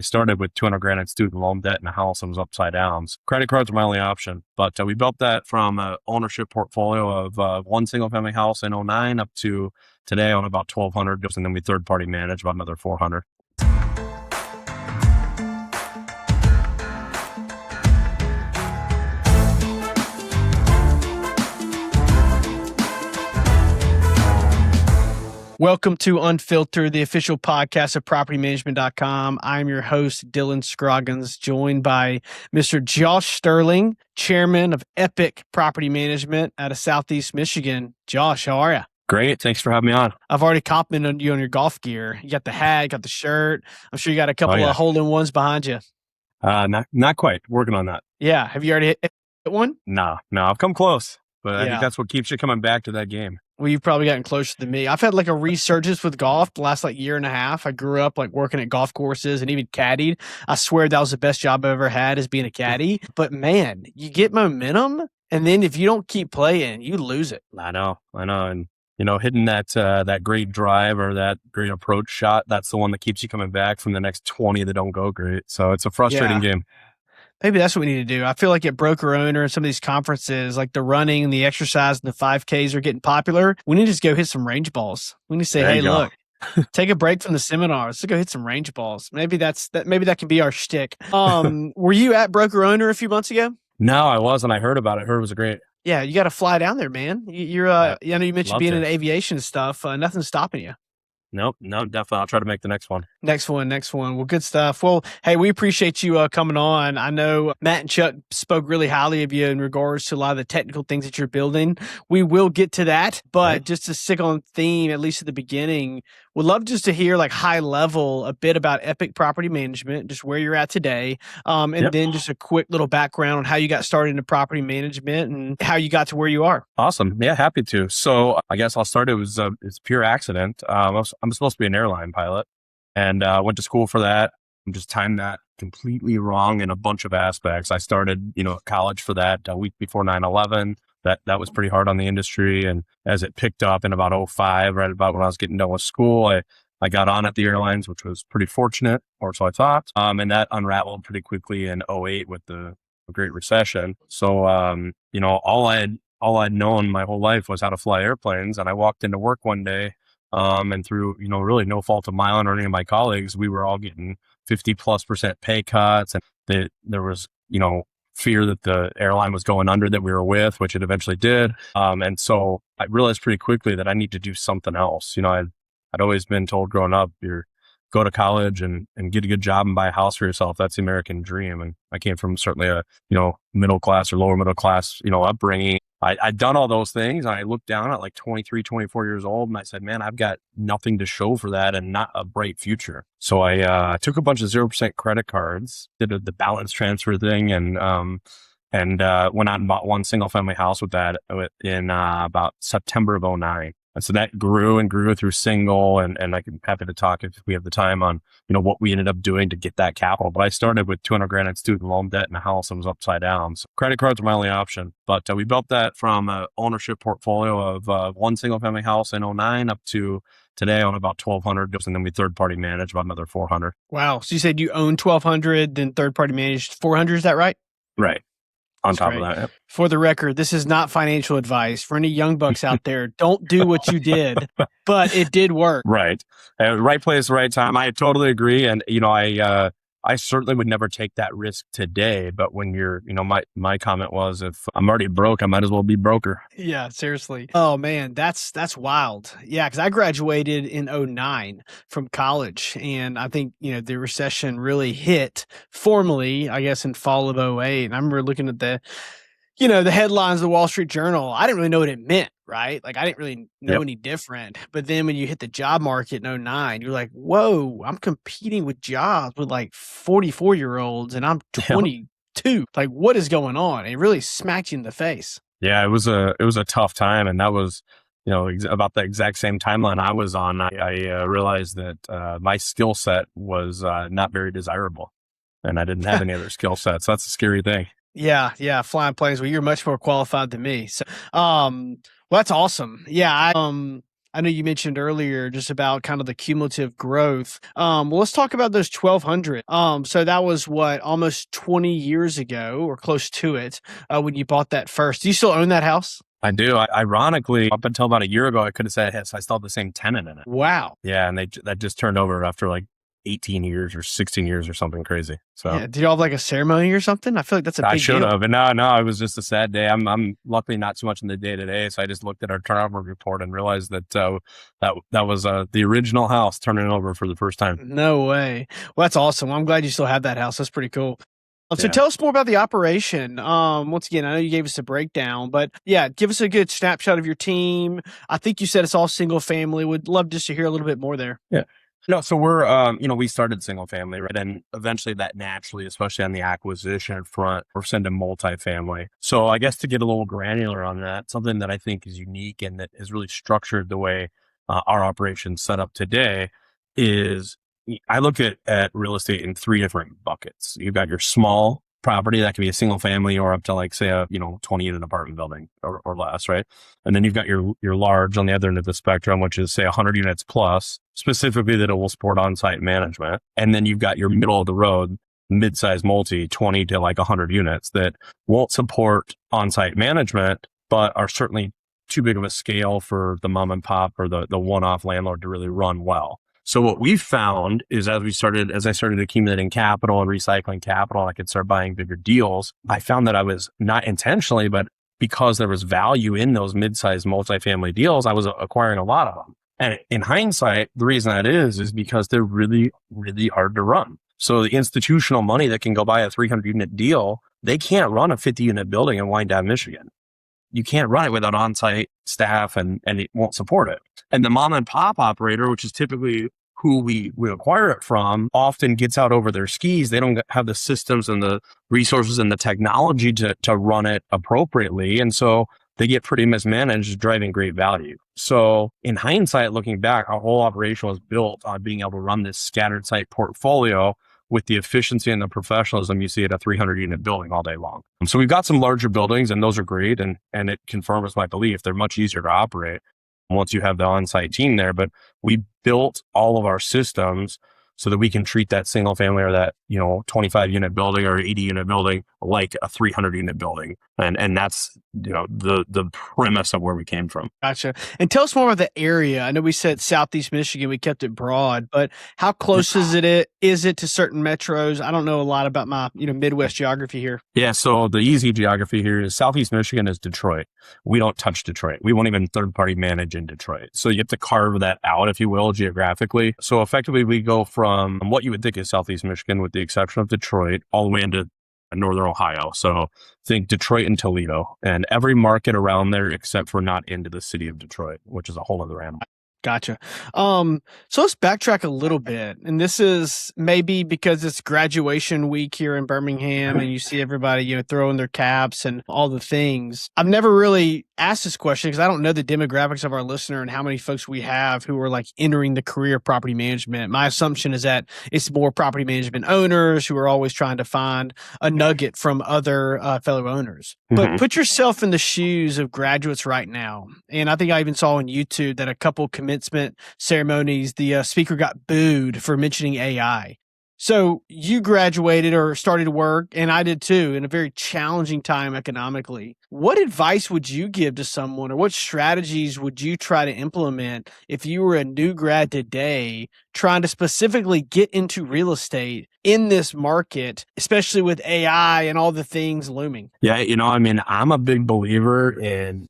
I started with 200 grand in student loan debt and a house and was upside down. So credit cards were my only option, but we built that from an ownership portfolio of one single family house in '09 up to today on about 1,200. And then we third party manage about another 400. Welcome to Unfiltered, the official podcast of propertymanagement.com. I'm your host, Dylan Scroggins, joined by Mr. Josh Sterling, chairman of Epic Property Management out of Southeast Michigan. Josh, how are you? Great. Thanks for having me on. I've already complimented you on your golf gear. You got the hat, got the shirt. I'm sure you got a couple of hole-in-ones behind you. Not quite. Working on that. Yeah. Have you already hit one? No. I've come close, but I think that's what keeps you coming back to that game. Well, you've probably gotten closer than me. I've had like a resurgence with golf the last year and a half. I grew up like working at golf courses and even caddied. I swear that was the best job I've ever had, is being a caddy. But man, you get momentum, and then if you don't keep playing, you lose it. I know. And hitting that great drive or that great approach shot, that's the one that keeps you coming back from the next 20 that don't go great. So it's a frustrating game. Maybe that's what we need to do. I feel like at Broker Owner and some of these conferences, like the running and the exercise and the 5Ks are getting popular. We need to just go hit some range balls. We need to say, hey, look, take a break from the seminars. Let's go hit some range balls. Maybe that can be our shtick. Were you at Broker Owner a few months ago? No, I wasn't. I heard about it. I heard it was great. Yeah, you got to fly down there, man. I know you mentioned being in aviation and stuff. Nothing's stopping you. No, definitely. I'll try to make the next one. Next one. Well, good stuff. Well, hey, we appreciate you coming on. I know Matt and Chuck spoke really highly of you in regards to a lot of the technical things that you're building. We will get to that, but just to stick on theme, at least at the beginning, would love just to hear like high level a bit about Epic Property Management, just where you're at today, and then just a quick little background on how you got started into property management and how you got to where you are. Awesome. Yeah, happy to. So I guess I'll start. It's pure accident. I'm supposed to be an airline pilot, and went to school for that. I'm just timed that completely wrong in a bunch of aspects. I started, college for that a week before 9/11. That was pretty hard on the industry. And as it picked up in about '05, right about when I was getting done with school, I got on at the airlines, which was pretty fortunate, or so I thought. And that unraveled pretty quickly in '08 with the Great Recession. So, all I'd known my whole life was how to fly airplanes. And I walked into work one day, and through, really no fault of my own or any of my colleagues, we were all getting 50+% pay cuts. And there was, fear that the airline was going under that we were with, which it eventually did. And so I realized pretty quickly that I need to do something else. I'd always been told growing up, go to college and get a good job and buy a house for yourself. That's the American dream. And I came from certainly a, middle class or lower middle class, upbringing. I'd done all those things. And I looked down at like 23, 24 years old, and I said, man, I've got nothing to show for that and not a bright future. So I took a bunch of 0% credit cards, did the balance transfer thing, and went out and bought one single family house with that in about September of '09. And so that grew and grew through single, and I'm happy to talk if we have the time on, what we ended up doing to get that capital. But I started with 200 grand in student loan debt and a house and was upside down. So credit cards were my only option, but we built that from an ownership portfolio of one single family house in '09 up to today on about 1,200. And then we third party manage about another 400. Wow. So you said you own 1,200, then third party managed 400. Is that right? Right. On top of that. Yep. For the record, this is not financial advice for any young bucks out there. Don't do what you did, but it did work. Right. Right place, right time. I totally agree. And, I certainly would never take that risk today. But when you're, my comment was, if I'm already broke, I might as well be broker. Yeah, seriously. Oh man, that's wild. Yeah, because I graduated in '09 from college, and I think the recession really hit formally, I guess, in fall of '08. And I remember looking at the headlines of the Wall Street Journal. I didn't really know what it meant, right? Like I didn't really know any different. But then when you hit the job market in '09, you're like, whoa, I'm competing with jobs with like 44-year-olds and I'm 22. Like, what is going on? It really smacked you in the face. Yeah, it was a tough time. And that was, about the exact same timeline I was on. I realized that my skill set was not very desirable, and I didn't have any other skill sets. So that's a scary thing. Yeah. Flying planes. Well, you're much more qualified than me. So, well, that's awesome. Yeah. I know you mentioned earlier just about kind of the cumulative growth. Well, let's talk about those 1,200. So that was what, almost 20 years ago or close to it, when you bought that first. Do you still own that house? I do. Ironically, up until about a year ago, I could have said, yes, I still have the same tenant in it. Wow. Yeah. And that just turned over after like 18 years or 16 years or something crazy. So Yeah. Did you all have like a ceremony or something? I feel like that's a I big should deal. have. And no, it was just a sad day. I'm luckily not too much in the day to day. So I just looked at our turnover report and realized that, that was, the original house turning over for the first time. No way. Well, that's awesome. I'm glad you still have that house. That's pretty cool. So Yeah. tell us more about the operation. Once again, I know you gave us a breakdown, but yeah, give us a good snapshot of your team. I think you said it's all single family. Would love just to hear a little bit more there. Yeah. No, so we're, we started single family, right? And eventually that naturally, especially on the acquisition front, we're sending multifamily. So I guess to get a little granular on that, something that I think is unique and that has really structured the way our operation's set up today is I look at real estate in three different buckets. You've got your small property that can be a single family or up to like say a 20 unit apartment building or less, right? And then you've got your large on the other end of the spectrum, which is say 100 units plus, specifically that it will support on-site management. And then you've got your middle of the road mid-sized multi 20 to like 100 units that won't support on-site management, but are certainly too big of a scale for the mom and pop or the one-off landlord to really run well. So what we found is as I started accumulating capital and recycling capital, I could start buying bigger deals. I found that I was not intentionally, but because there was value in those mid-sized multifamily deals, I was acquiring a lot of them. And in hindsight, the reason that is because they're really, really hard to run. So the institutional money that can go buy a 300 unit deal, they can't run a 50 unit building in Wyandotte, Michigan. You can't run it without on-site staff and it won't support it. And the mom and pop operator, which is typically who we acquire it from, often gets out over their skis. They don't have the systems and the resources and the technology to run it appropriately. And so they get pretty mismanaged, driving great value. So in hindsight, looking back, our whole operation was built on being able to run this scattered site portfolio with the efficiency and the professionalism you see at a 300 unit building all day long. So we've got some larger buildings and those are great. And it confirms my belief. They're much easier to operate once you have the on-site team there. But we built all of our systems so that we can treat that single family or that, 25 unit building or 80 unit building like a 300 unit building. And that's, the premise of where we came from. Gotcha. And tell us more about the area. I know we said Southeast Michigan, we kept it broad, but how close is it to certain metros? I don't know a lot about my, Midwest geography here. Yeah. So the easy geography here is Southeast Michigan is Detroit. We don't touch Detroit. We won't even third party manage in Detroit. So you have to carve that out, if you will, geographically. So effectively we go from what you would think is Southeast Michigan with the exception of Detroit all the way into Northern Ohio. So think Detroit and Toledo and every market around there except for not into the city of Detroit, which is a whole other animal. Gotcha. So let's backtrack a little bit. And this is maybe because it's graduation week here in Birmingham and you see everybody, throwing their caps and all the things. I've never really asked this question because I don't know the demographics of our listener and how many folks we have who are like entering the career of property management. My assumption is that it's more property management owners who are always trying to find a nugget from other fellow owners. But put yourself in the shoes of graduates right now. And I think I even saw on YouTube that a couple commencement ceremonies, the speaker got booed for mentioning AI. So you graduated or started work, and I did too, in a very challenging time economically. What advice would you give to someone, or what strategies would you try to implement if you were a new grad today trying to specifically get into real estate in this market, especially with AI and all the things looming? Yeah, I'm a big believer in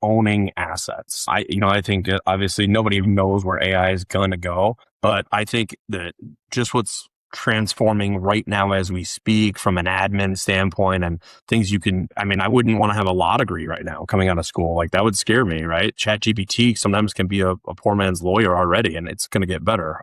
owning assets. I think that obviously nobody knows where AI is going to go, but I think that just what's transforming right now as we speak from an admin standpoint and things I wouldn't want to have a law degree right now coming out of school. Like that would scare me, right? ChatGPT sometimes can be a poor man's lawyer already and it's going to get better.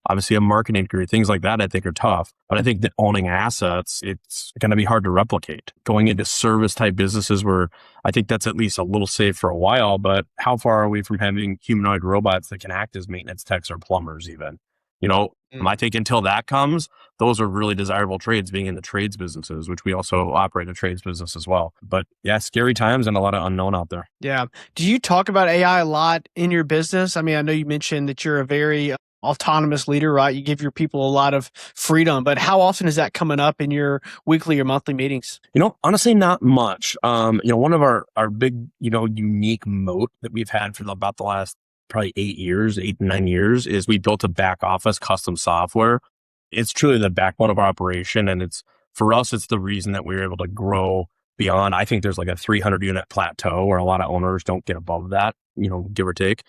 Obviously a marketing degree, things like that I think are tough, but I think that owning assets, it's going to be hard to replicate. Going into service type businesses where I think that's at least a little safe for a while, but how far are we from having humanoid robots that can act as maintenance techs or plumbers even? Mm. I think until that comes, those are really desirable trades, being in the trades businesses, which we also operate a trades business as well. But yeah, scary times and a lot of unknown out there. Yeah. Do you talk about AI a lot in your business? I mean, I know you mentioned that you're a very autonomous leader, right? You give your people a lot of freedom, but how often is that coming up in your weekly or monthly meetings? Honestly, not much. One of our big, unique moat that we've had for about the last probably 8 years, 8 to 9 years, is we built a back office custom software. It's truly the backbone of our operation. And for us, it's the reason that we were able to grow beyond. I think there's like a 300 unit plateau where a lot of owners don't get above that, give or take.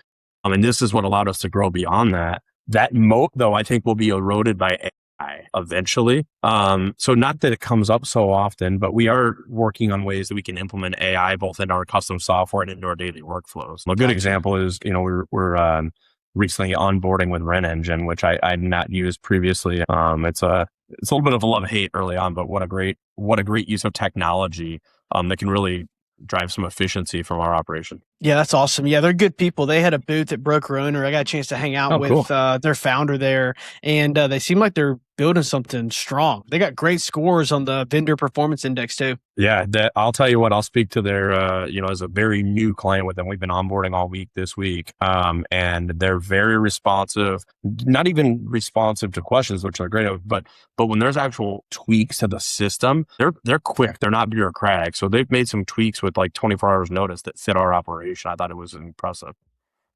And this is what allowed us to grow beyond that. That moat, though, I think will be eroded by AI eventually. So not that it comes up so often, but we are working on ways that we can implement AI both in our custom software and into our daily workflows. A good Gotcha. example is, we're recently onboarding with Rent Engine, which I had not used previously. It's a little bit of a love-hate early on, but what a great use of technology that can really drive some efficiency from our operation. Yeah, that's awesome. Yeah, they're good people. They had a booth at Broker Owner. I got a chance to hang out Oh, cool. with their founder there, and they seem like they're building something strong. They got great scores on the vendor performance index too. Yeah, I'll tell you what, I'll speak to their, as a very new client with them. We've been onboarding all week this week. And they're very responsive, not even responsive to questions, which are great, but when there's actual tweaks to the system, they're quick. They're not bureaucratic. So they've made some tweaks with like 24 hours notice that fit our operation. I thought it was impressive.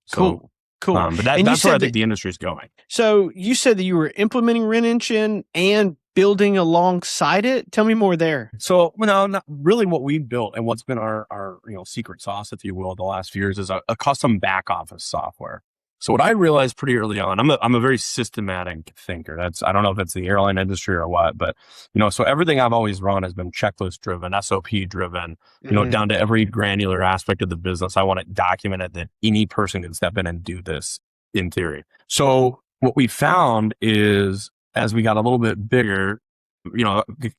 So, Cool. But And you that's where I said think that, the industry is going. so you said that you were implementing Rent Engine and building alongside it. Tell me more there. So, no, not really what we've built and what's been our secret sauce, if you will, the last few years is a custom back office software. So what I realized pretty early on, I'm a very systematic thinker. I don't know if it's the airline industry or what, but so everything I've always run has been checklist driven, SOP driven, down to every granular aspect of the business. I want it documented that any person can step in and do this in theory. So what we found is as we got a little bit bigger,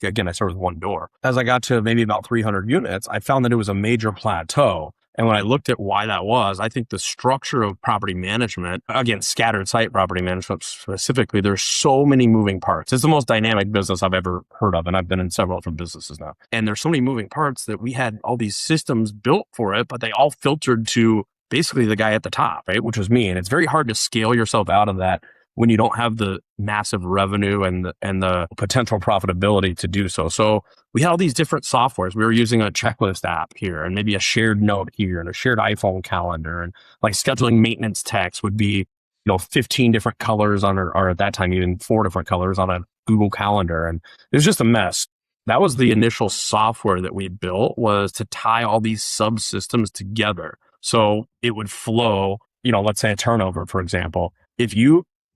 again, I started with one door. As I got to maybe about 300 units, I found that it was a major plateau. And when I looked at why that was, I think the structure of property management, again, scattered site property management specifically, there's so many moving parts. It's the most dynamic business I've ever heard of. And I've been in several different businesses now. And there's so many moving parts that we had all these systems built for it, but they all filtered to basically the guy at the top, right? Which was me. And it's very hard to scale yourself out of that when you don't have the massive revenue and the potential profitability to do so. So we had all these different softwares. We were using a checklist app here and maybe a shared note here and a shared iPhone calendar, and like scheduling maintenance texts would be, 15 different colors on, or at that time, even 4 different colors on a Google Calendar. And it was just a mess. That was the initial software that we built, was to tie all these subsystems together. So it would flow, let's say a turnover, for example.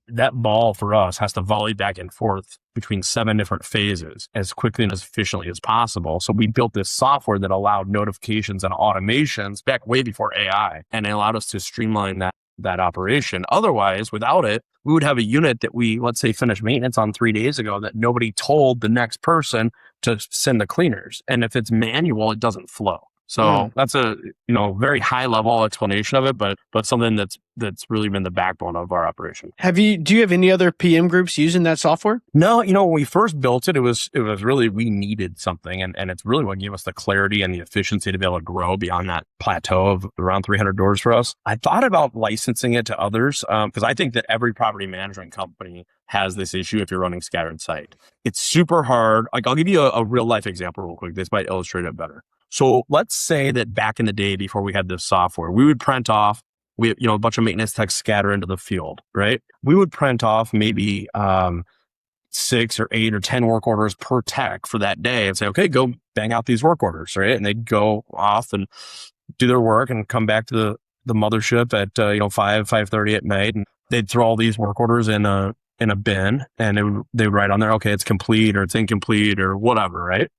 That ball for us has to volley back and forth between 7 different phases as quickly and as efficiently as possible. So we built this software that allowed notifications and automations back way before AI, and it allowed us to streamline that operation. Otherwise, without it, we would have a unit that we, let's say, finished maintenance on 3 days ago that nobody told the next person to send the cleaners. And if it's manual, it doesn't flow. So that's a very high level explanation of it, but something that's really been the backbone of our operation. Do you have any other PM groups using that software? No, when we first built it, it was really, we needed something, and it's really what gave us the clarity and the efficiency to be able to grow beyond that plateau of around 300 doors for us. I thought about licensing it to others because I think that every property management company has this issue if you're running scattered site. It's super hard. Like, I'll give you a real life example real quick. This might illustrate it better. So let's say that back in the day before we had this software, we would print off, a bunch of maintenance techs scatter into the field, right? We would print off maybe 6 or 8 or 10 work orders per tech for that day and say, okay, go bang out these work orders, right? And they'd go off and do their work and come back to the mothership at 5:30 at night, and they'd throw all these work orders in a bin, and they would write on there, okay, it's complete or it's incomplete or whatever, right?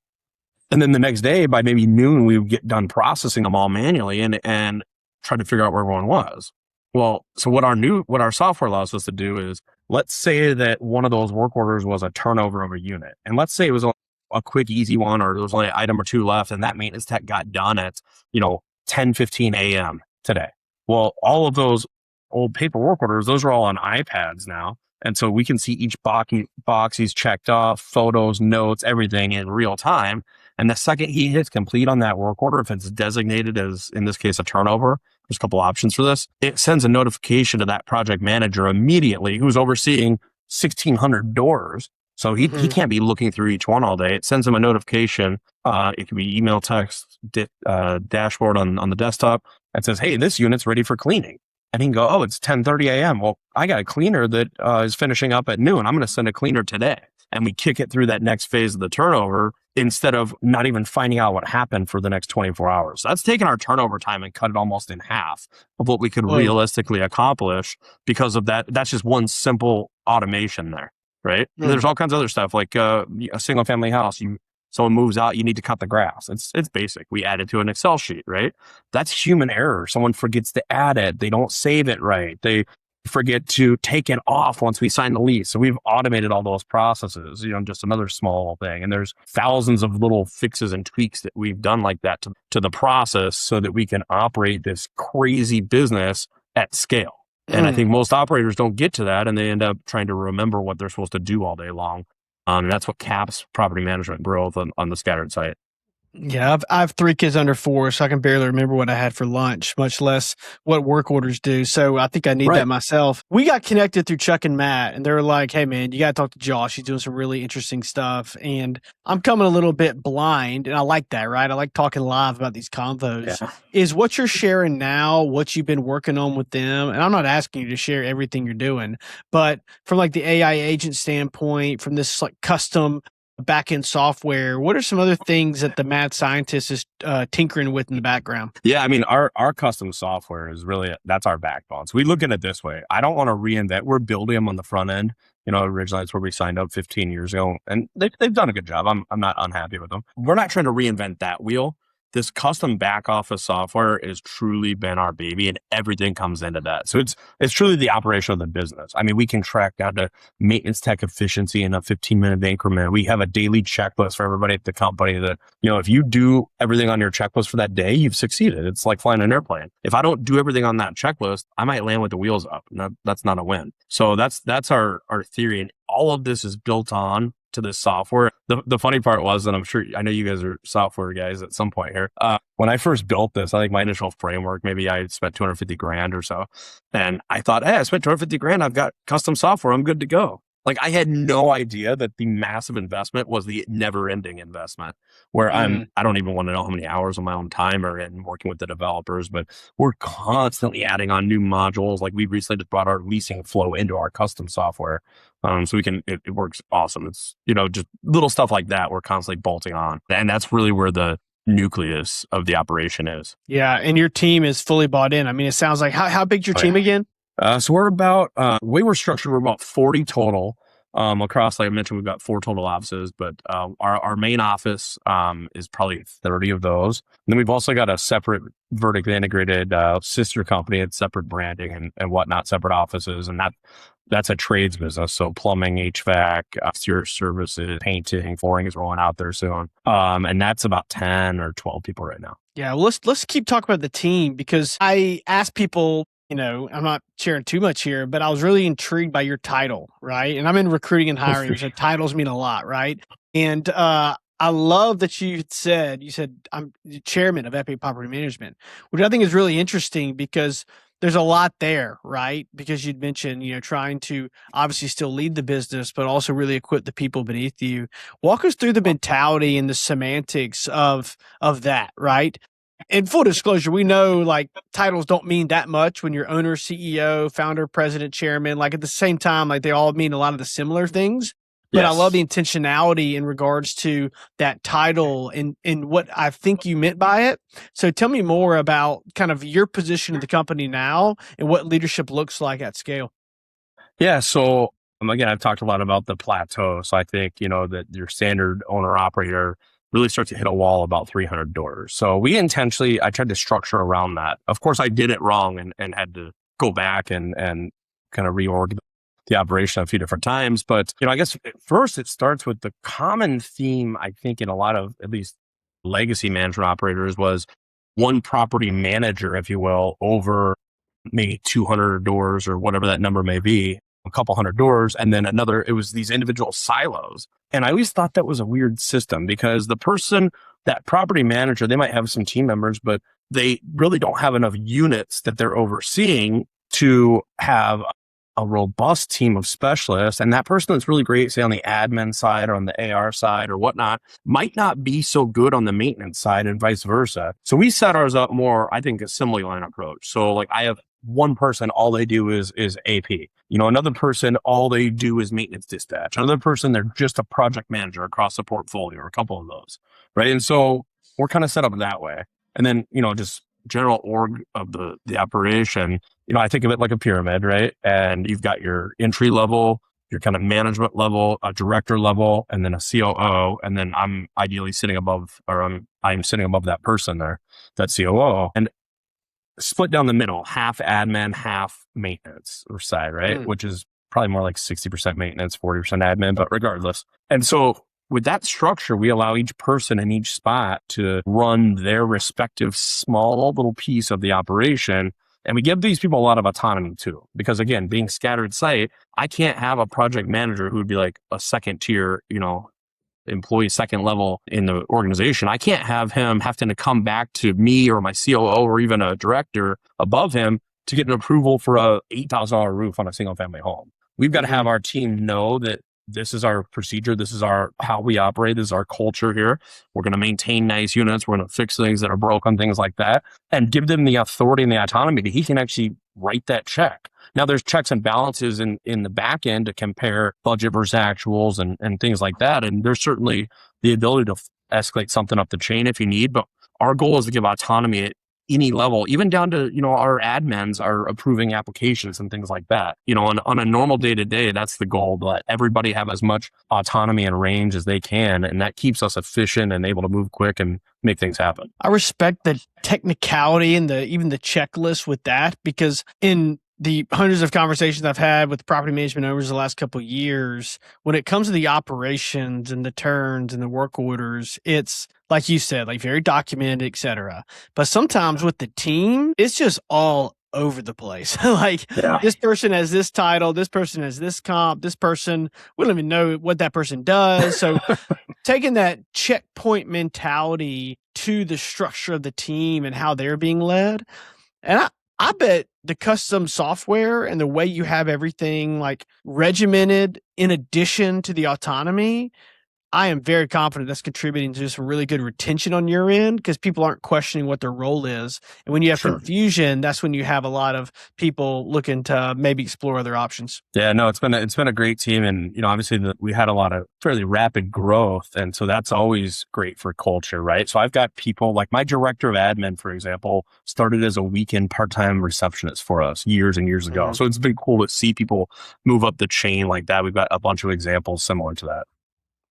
And then the next day by maybe noon, we would get done processing them all manually and try to figure out where everyone was. Well, so what our software allows us to do is, let's say that one of those work orders was a turnover of a unit. And let's say it was a quick, easy one, or there was only an item or 2 left, and that maintenance tech got done at, 10:15 a.m. today. Well, all of those old paper work orders, those are all on iPads now. And so we can see each box he's checked off, photos, notes, everything in real time. And the second he hits complete on that work order, if it's designated as, in this case, a turnover, there's a couple options for this. It sends a notification to that project manager immediately who's overseeing 1,600 doors. So he can't be looking through each one all day. It sends him a notification. It could be email, text, dashboard on the desktop that says, hey, this unit's ready for cleaning. And he can go, oh, it's 10:30 a.m. Well, I got a cleaner that is finishing up at noon. I'm going to send a cleaner today. And we kick it through that next phase of the turnover instead of not even finding out what happened for the next 24 hours. So that's taken our turnover time and cut it almost in half of what we could realistically accomplish because of that. That's just one simple automation there, right? And there's all kinds of other stuff like a single family house. Someone moves out, you need to cut the grass. It's basic. We add it to an Excel sheet, right? That's human error. Someone forgets to add it. They don't save it right. They forget to take it off once we sign the lease. So we've automated all those processes, just another small thing. And there's thousands of little fixes and tweaks that we've done like that to the process so that we can operate this crazy business at scale. And I think most operators don't get to that and they end up trying to remember what they're supposed to do all day long. And that's what caps property management growth on the scattered site. Yeah, I have 3 kids under 4, so I can barely remember what I had for lunch, much less what work orders do. So I think I need that myself. We got connected through Chuck and Matt, and they were like, hey, man, you got to talk to Josh. He's doing some really interesting stuff. And I'm coming a little bit blind, and I like that, right? I like talking live about these convos. Yeah. Is what you're sharing now what you've been working on with them? And I'm not asking you to share everything you're doing, but from like the AI agent standpoint, from this like custom back-end software, what are some other things that the mad scientist is tinkering with in the background? Yeah, I mean, our custom software is really, that's our backbone. So we look at it this way. I don't want to reinvent. We're building them on the front end. Originally that's where we signed up 15 years ago, and they've done a good job. I'm not unhappy with them. We're not trying to reinvent that wheel. This custom back office software has truly been our baby, and everything comes into that. So it's truly the operation of the business. I mean, we can track down to maintenance tech efficiency in a 15-minute increment. We have a daily checklist for everybody at the company that, if you do everything on your checklist for that day, you've succeeded. It's like flying an airplane. If I don't do everything on that checklist, I might land with the wheels up. That's not a win. So that's our theory. And all of this is built on to this software. The funny part was, and I know you guys are software guys at some point here. When I first built this, I think my initial framework, maybe I spent $250,000 or so. And I thought, hey, I spent $250,000. I've got custom software. I'm good to go. Like I had no idea that the massive investment was the never ending investment where I don't even want to know how many hours of my own time are in working with the developers, but we're constantly adding on new modules. Like we recently just brought our leasing flow into our custom software. So it works awesome. It's, just little stuff like that. We're constantly bolting on. And that's really where the nucleus of the operation is. Yeah. And your team is fully bought in. I mean, it sounds like, how big's your team again? So we're about, the way we're structured, we're about 40 total. Across, like I mentioned, we've got 4 total offices, but our main office is probably 30 of those. And then we've also got a separate vertically integrated sister company. It's separate branding and whatnot, separate offices. And that's a trades business. So plumbing, HVAC, exterior services, painting, flooring is rolling out there soon. And that's about 10 or 12 people right now. Yeah, well, let's keep talking about the team because I asked people, I'm not sharing too much here, but I was really intrigued by your title, right? And I'm in recruiting and hiring, so titles mean a lot, right? And I love that you said I'm the chairman of Epic Property Management, which I think is really interesting because there's a lot there, right? Because you'd mentioned, trying to obviously still lead the business, but also really equip the people beneath you. Walk us through the mentality and the semantics of that, right? In full disclosure, we know like titles don't mean that much when you're owner, CEO, founder, president, chairman. Like at the same time, like they all mean a lot of the similar things. But yes. I love the intentionality in regards to that title and what I think you meant by it. So tell me more about kind of your position in the company now and what leadership looks like at scale. Yeah. So again, I've talked a lot about the plateau. So I think, that your standard owner operator really starts to hit a wall about 300 doors. So I tried to structure around that. Of course, I did it wrong and had to go back and kind of reorg the operation a few different times. But, I guess first it starts with the common theme, I think, in a lot of at least legacy management operators was one property manager, if you will, over maybe 200 doors or whatever that number may be. a couple hundred doors, and then another, it was these individual silos. And I always thought that was a weird system because the person, that property manager, they might have some team members, but they really don't have enough units that they're overseeing to have a robust team of specialists. And that person that's really great, say on the admin side or on the AR side or whatnot, might not be so good on the maintenance side and vice versa. So we set ours up more, I think, a assembly line approach. So like I have one person, all they do is AP. Another person, all they do is maintenance dispatch. Another person, they're just a project manager across a portfolio or a couple of those. Right. And so we're kind of set up that way. And then, just general org of the operation, I think of it like a pyramid, right? And you've got your entry level, your kind of management level, a director level, and then a COO. And then I'm ideally sitting above, or I'm sitting above that person there, that COO. And split down the middle, half admin, half maintenance side, right? Which is probably more like 60% maintenance, 40% admin, but regardless. And so with that structure, we allow each person in each spot to run their respective small little piece of the operation. And we give these people a lot of autonomy too, because again, being scattered site, I can't have a project manager who would be like a second tier, employee second level in the organization. I can't have him having to come back to me or my COO or even a director above him to get an approval for a $8,000 roof on a single family home. We've got to have our team know that this is our procedure. This is how we operate. This is our culture here. We're going to maintain nice units. We're going to fix things that are broken, things like that, and give them the authority and the autonomy that he can actually write that check. Now there's checks and balances in the back end to compare budget versus actuals and things like that. And there's certainly the ability to escalate something up the chain if you need, but our goal is to give autonomy at any level, even down to, our admins are approving applications and things like that. On a normal day to day, that's the goal, to let everybody have as much autonomy and range as they can. And that keeps us efficient and able to move quick and make things happen. I respect the technicality and even the checklist with that, because in the hundreds of conversations I've had with property management owners the last couple of years, when it comes to the operations and the turns and the work orders, it's like you said, like very documented, et cetera. But sometimes with the team, it's just all over the place. This person has this title, this person has this comp, this person, we don't even know what that person does. So taking that checkpoint mentality to the structure of the team and how they're being led. And I bet the custom software and the way you have everything like regimented in addition to the autonomy, I am very confident that's contributing to just really good retention on your end, because people aren't questioning what their role is. And when you have confusion, that's when you have a lot of people looking to maybe explore other options. Yeah, no, it's been a great team. And, obviously we had a lot of fairly rapid growth. And so that's always great for culture, right? So I've got people like my director of admin, for example, started as a weekend part-time receptionist for us years and years ago. So it's been cool to see people move up the chain like that. We've got a bunch of examples similar to that.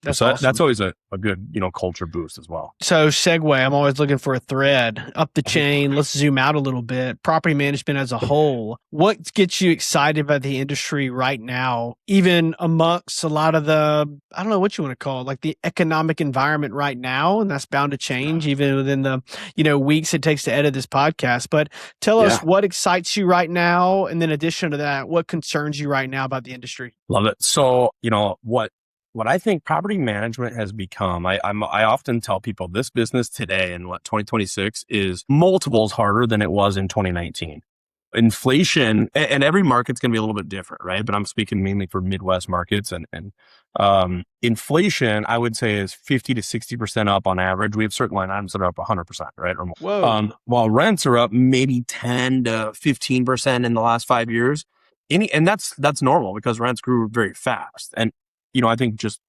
That's awesome. That's always a good, culture boost as well. So segue, I'm always looking for a thread up the chain. Let's zoom out a little bit. Property management as a whole. What gets you excited about the industry right now, even amongst a lot of the, I don't know what you want to call it, like the economic environment right now, and that's bound to change even within the, weeks it takes to edit this podcast. But tell us what excites you right now. And then in addition to that, what concerns you right now about the industry? Love it. So, what I think property management has become, I often tell people this business today in 2026 is multiples harder than it was in 2019. Inflation, and every market's going to be a little bit different, right? But I'm speaking mainly for Midwest markets, and inflation, I would say, is 50 to 60% up on average. We have certain line items that are up 100%, right? Or more. Whoa. While rents are up maybe 10 to 15% in the last 5 years. And that's normal because rents grew very fast. And I think just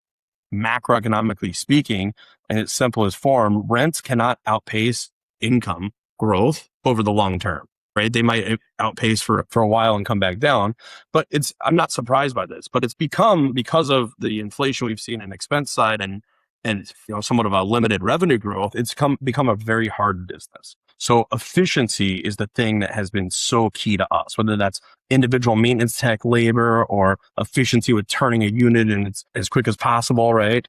macroeconomically speaking, in its simplest form, rents cannot outpace income growth over the long term, right? They might outpace for a while and come back down, but I'm not surprised by this, but it's become, because of the inflation we've seen in expense side and somewhat of a limited revenue growth, it's become a very hard business. So efficiency is the thing that has been so key to us, whether that's individual maintenance tech labor or efficiency with turning a unit and it's as quick as possible, right?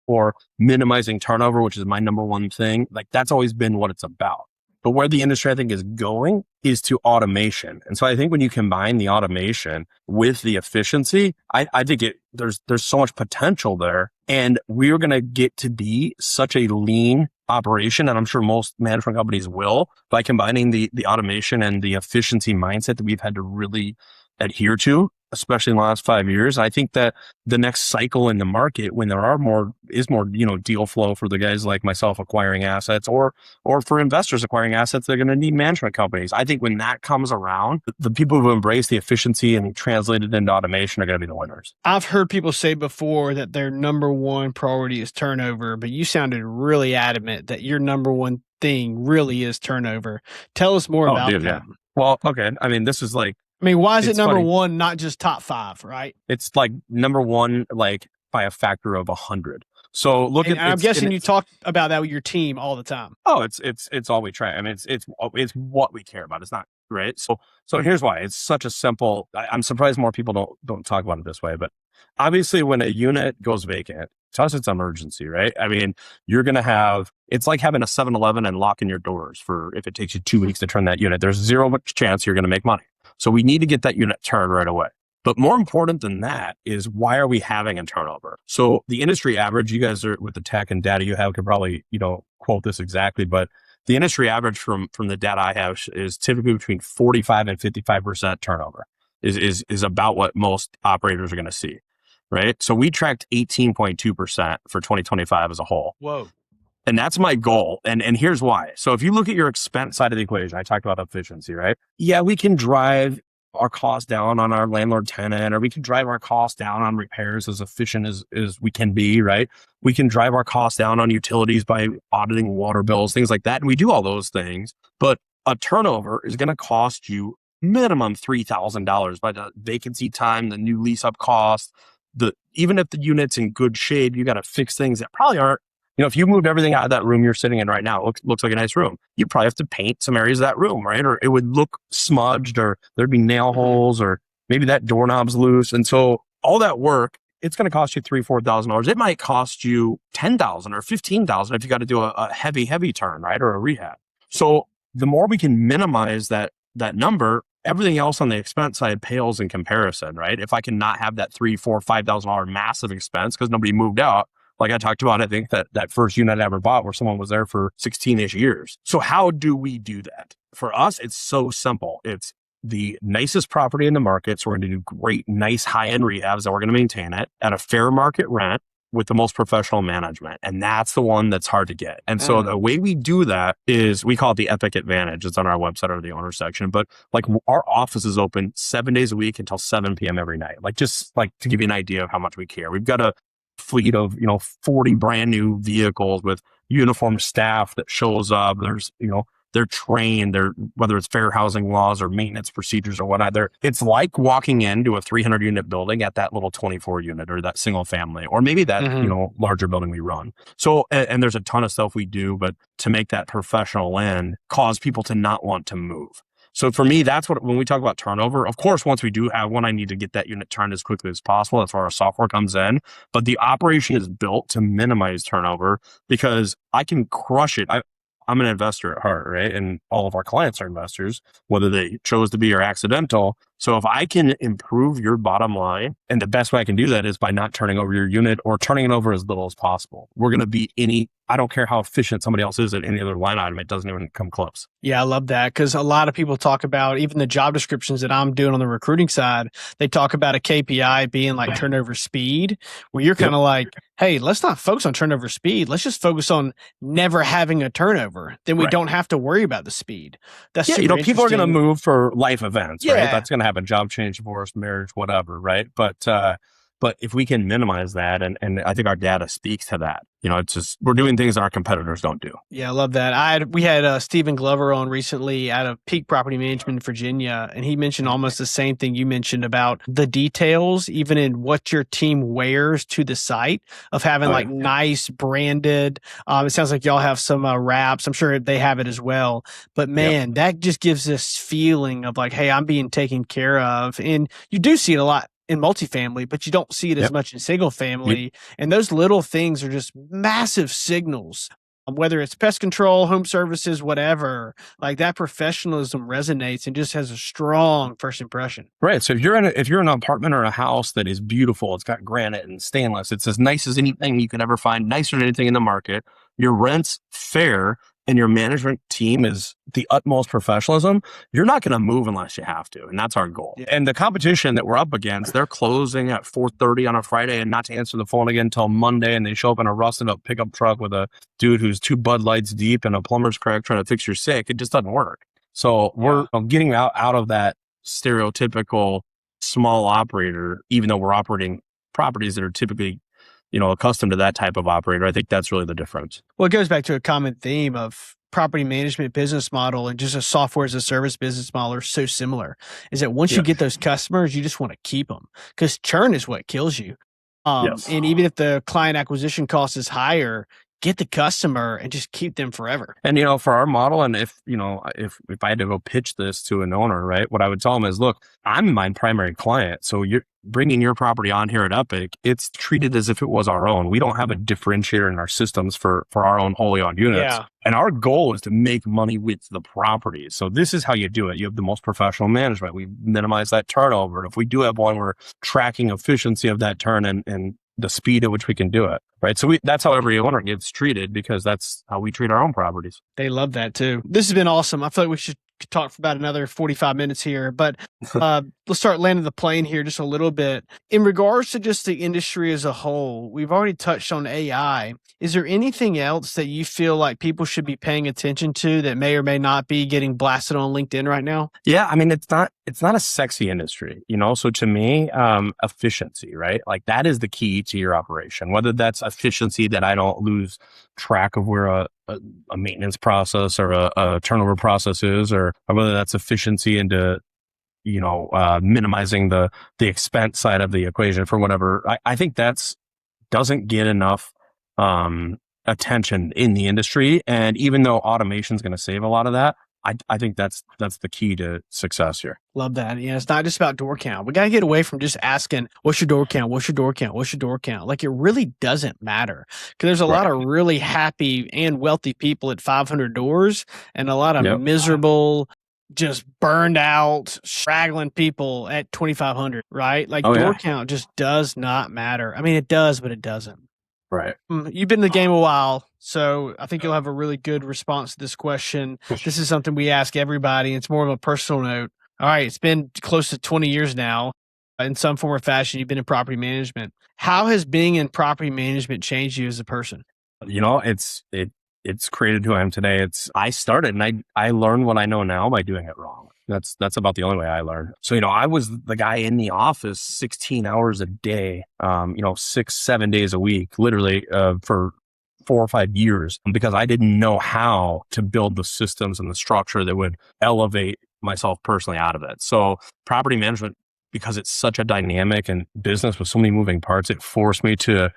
Or minimizing turnover, which is my number one thing. Like that's always been what it's about. But where the industry, I think, is going is to automation. And so I think when you combine the automation with the efficiency, I think there's so much potential there. And we're going to get to be such a lean operation. And I'm sure most management companies will, by combining the automation and the efficiency mindset that we've had to really adhere to, especially in the last 5 years. I think that the next cycle in the market, when there are more, deal flow for the guys like myself acquiring assets, or for investors acquiring assets, they're going to need management companies. I think when that comes around, the people who embrace the efficiency and translate it into automation are going to be the winners. I've heard people say before that their number one priority is turnover, but you sounded really adamant that your number one thing really is turnover. Tell us more about that. Yeah. Well, okay. I mean, this is like, why is it number one, not just top 5, right? It's like number one, like by a factor of 100. So I'm guessing you talk about that with your team all the time. Oh, it's all we try. I mean, it's what we care about. It's not right. So here's why. It's such a simple. I'm surprised more people don't talk about it this way. But obviously, when a unit goes vacant, to us it's emergency, right? I mean, you're gonna have. It's like having a 7-Eleven and locking your doors for if it takes you 2 weeks to turn that unit. There's zero much chance you're gonna make money. So we need to get that unit turned right away. But more important than that is, why are we having a turnover? So the industry average, you guys are with the tech and data you have could probably, quote this exactly, but the industry average from the data I have is typically between 45 and 55% turnover is about what most operators are going to see, right? So we tracked 18.2% for 2025 as a whole. Whoa. And that's my goal. And here's why. So if you look at your expense side of the equation, I talked about efficiency, right? Yeah, we can drive our costs down on our landlord tenant, or we can drive our costs down on repairs as efficient as we can be, right? We can drive our costs down on utilities by auditing water bills, things like that. And we do all those things. But a turnover is going to cost you minimum $3,000 by the vacancy time, the new lease up cost. Even if the unit's in good shape, you got to fix things that probably aren't. If you moved everything out of that room you're sitting in right now, it looks like a nice room. You probably have to paint some areas of that room, right? Or it would look smudged, or there'd be nail holes, or maybe that doorknob's loose. And so all that work, it's going to cost you $3,000-$4,000. It might cost you $10,000 or $15,000 if you got to do a heavy turn, right? Or a rehab. So the more we can minimize that number, everything else on the expense side pales in comparison, right? If I can not have that $3,000, $4,000, $5,000 massive expense because nobody moved out. Like I talked about, I think that first unit I ever bought where someone was there for 16-ish years. So how do we do that? For us, it's so simple. It's the nicest property in the market. So we're going to do great, nice high-end rehabs, and we're going to maintain it at a fair market rent with the most professional management. And that's the one that's hard to get. And so the way we do that is, we call it the Epic Advantage. It's on our website or the owner section. But like, our office is open 7 days a week until 7 p.m. every night. Like, just like to give you an idea of how much we care. We've got a fleet of 40 brand new vehicles with uniformed staff that shows up. There's they're trained, whether it's fair housing laws or maintenance procedures or whatnot. It's like walking into a 300 unit building at that little 24 unit or that single family, or maybe that larger building we run. So and there's a ton of stuff we do, but to make that professional end cause people to not want to move. So for me, that's when we talk about turnover, of course, once we do have one, I need to get that unit turned as quickly as possible. That's where our software comes in. But the operation is built to minimize turnover, because I can crush it. I'm an investor at heart, right? And all of our clients are investors, whether they chose to be or accidental. So if I can improve your bottom line, and the best way I can do that is by not turning over your unit or turning it over as little as possible. We're going to be I don't care how efficient somebody else is at any other line item. It doesn't even come close. Yeah, I love that, because a lot of people talk about, even the job descriptions that I'm doing on the recruiting side, they talk about a KPI being like turnover speed, where you're kind of like, hey, let's not focus on turnover speed. Let's just focus on never having a turnover. Then we don't have to worry about the speed. That's people are going to move for life events, right? That's going to happen. Job change, divorce, marriage, whatever, right? But if we can minimize that, and I think our data speaks to that, it's just, we're doing things our competitors don't do. Yeah, I love that. We had Stephen Glover on recently out of Peak Property Management in Virginia, and he mentioned almost the same thing you mentioned about the details, even in what your team wears to the site, of having nice branded. It sounds like y'all have some wraps. I'm sure they have it as well. But man, that just gives this feeling of like, hey, I'm being taken care of. And you do see it a lot in multifamily, but you don't see it as much in single family. And those little things are just massive signals whether it's pest control, home services, whatever, like that professionalism resonates and just has a strong first impression. Right. So if you're in an apartment or a house that is beautiful, it's got granite and stainless, it's as nice as anything you can ever find, nicer than anything in the market. Your rent's fair, and your management team is the utmost professionalism. You're not going to move unless you have to, and that's our goal. Yeah. And the competition that we're up against, they're closing at 4:30 on a Friday and not to answer the phone again until Monday, and they show up in a rusted up pickup truck with a dude who's 2 Bud Lights deep and a plumber's crack trying to fix your sink. It just doesn't work. So we're getting out of that stereotypical small operator, even though we're operating properties that are typically, accustomed to that type of operator. I think that's really the difference. Well, it goes back to a common theme of property management business model and just a software as a service business model are so similar, is that once you get those customers, you just want to keep them because churn is what kills you. And even if the client acquisition cost is higher, get the customer and just keep them forever. And, for our model, and if I had to go pitch this to an owner, right, what I would tell them is, look, I'm my primary client. So you're bringing your property on here at Epic, it's treated as if it was our own. We don't have a differentiator in our systems for our own wholly owned units. Yeah. And our goal is to make money with the property. So this is how you do it. You have the most professional management. We minimize that turnover. And if we do have one, we're tracking efficiency of that turn and the speed at which we can do it. Right. So that's how every owner gets treated because that's how we treat our own properties. They love that too. This has been awesome. I feel like we should talk for about another 45 minutes here, but let's start landing the plane here just a little bit. In regards to just the industry as a whole, we've already touched on AI. Is there anything else that you feel like people should be paying attention to that may or may not be getting blasted on LinkedIn right now? Yeah. I mean, it's not a sexy industry, So to me, efficiency, right? Like that is the key to your operation, whether that's efficiency that I don't lose track of where a maintenance process or a turnover process is, or whether that's efficiency into, minimizing the expense side of the equation for whatever. I think that's doesn't get enough attention in the industry. And even though automation is going to save a lot of that, I think that's the key to success here. Love that. Yeah, it's not just about door count. We got to get away from just asking, what's your door count? What's your door count? What's your door count? Like it really doesn't matter because there's a lot of really happy and wealthy people at 500 doors and a lot of miserable, just burned out, straggling people at 2,500, right? Like door count just does not matter. I mean, it does, but it doesn't. Right. You've been in the game a while, so I think you'll have a really good response to this question. This is something we ask everybody. It's more of a personal note. All right, it's been close to 20 years now. In some form or fashion, you've been in property management. How has being in property management changed you as a person? It's created who I am today. I started and I learned what I know now by doing it wrong. That's about the only way I learned. So, I was the guy in the office 16 hours a day, 6-7 days a week, literally for 4 or 5 years because I didn't know how to build the systems and the structure that would elevate myself personally out of it. So property management, because it's such a dynamic and business with so many moving parts, it forced me to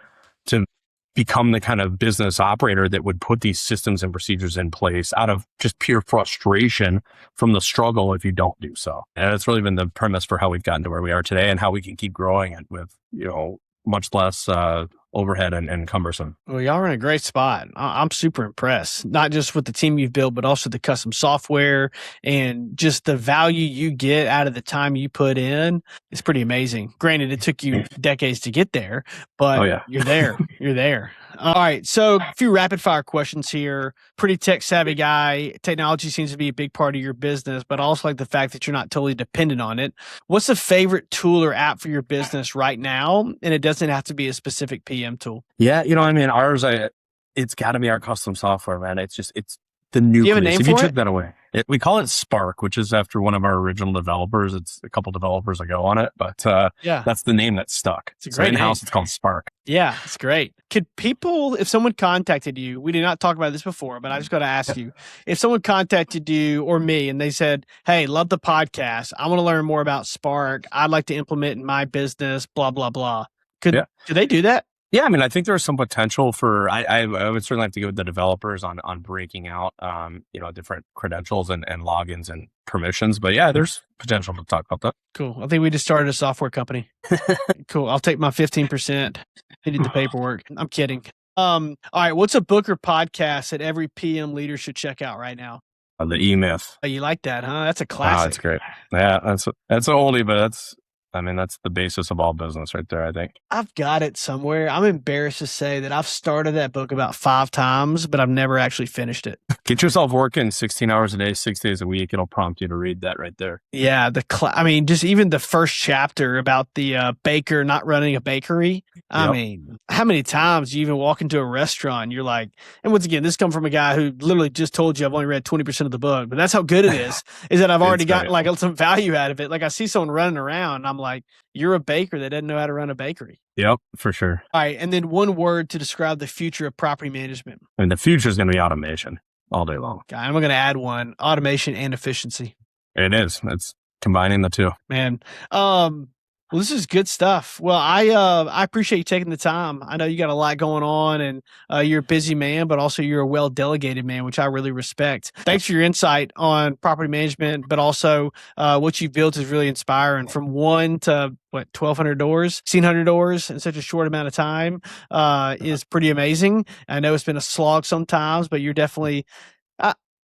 become the kind of business operator that would put these systems and procedures in place out of just pure frustration from the struggle if you don't do so. And it's really been the premise for how we've gotten to where we are today and how we can keep growing it with, much less overhead and cumbersome. Well, y'all are in a great spot. I'm super impressed, not just with the team you've built, but also the custom software and just the value you get out of the time you put in. It's pretty amazing. Granted, it took you decades to get there, but you're there. You're there. All right. So a few rapid fire questions here. Pretty tech savvy guy. Technology seems to be a big part of your business, but I also like the fact that you're not totally dependent on it. What's a favorite tool or app for your business right now? And it doesn't have to be a specific PM tool. Yeah. Ours, it's got to be our custom software, man. It's the nucleus. Do you have a name if for you it? took that away. We call it Spark, which is after one of our original developers. It's a couple developers ago on it, but that's the name that stuck. It's a great in-house, name. It's called Spark. Yeah, it's great. Could people, if someone contacted you, we did not talk about this before, but I just got to ask you, if someone contacted you or me and they said, hey, love the podcast, I want to learn more about Spark, I'd like to implement in my business, blah, blah, blah. Could they do that? Yeah, I think there's some potential for. I would certainly have to go with the developers on breaking out, different credentials and logins and permissions. But yeah, there's potential to talk about that. Cool. I think we just started a software company. Cool. I'll take my 15%. I did the paperwork. I'm kidding. All right, what's a book or podcast that every PM leader should check out right now? The E-Myth. Oh, you like that, huh? That's a Wow, classic. that's great. Yeah, that's an oldie, but that's the basis of all business right there, I think. I've got it somewhere. I'm embarrassed to say that I've started that book about 5 times, but I've never actually finished it. Get yourself working 16 hours a day, 6 days a week. It'll prompt you to read that right there. Yeah, I mean, just even the first chapter about the baker not running a bakery. I Yep. mean, how many times you even walk into a restaurant and you're like, and once again, this comes from a guy who literally just told you I've only read 20% of the book, but that's how good it is that I've already It's gotten great. like some value out of it. Like I see someone running around and I'm like, you're a baker that doesn't know how to run a bakery. Yep, for sure. All right. And then one word to describe the future of property management. And the future is going to be automation all day long. Okay, I'm going to add one: automation and efficiency. It is. It's combining the two. Man. Well, this is good stuff. Well, I appreciate you taking the time. I know you got a lot going on and you're a busy man, but also you're a well delegated man, which I really respect. Thanks for your insight on property management, but also what you've built is really inspiring. From 1 to 1,200 doors, 1,600 doors in such a short amount of time is pretty amazing. I know it's been a slog sometimes, but you're definitely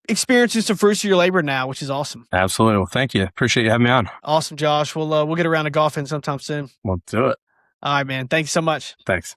experiencing some fruits of your labor now, which is awesome. Absolutely. Well, thank you. Appreciate you having me on. Awesome, Josh. We'll get around to golfing sometime soon. We'll do it. All right, man. Thank you so much. Thanks.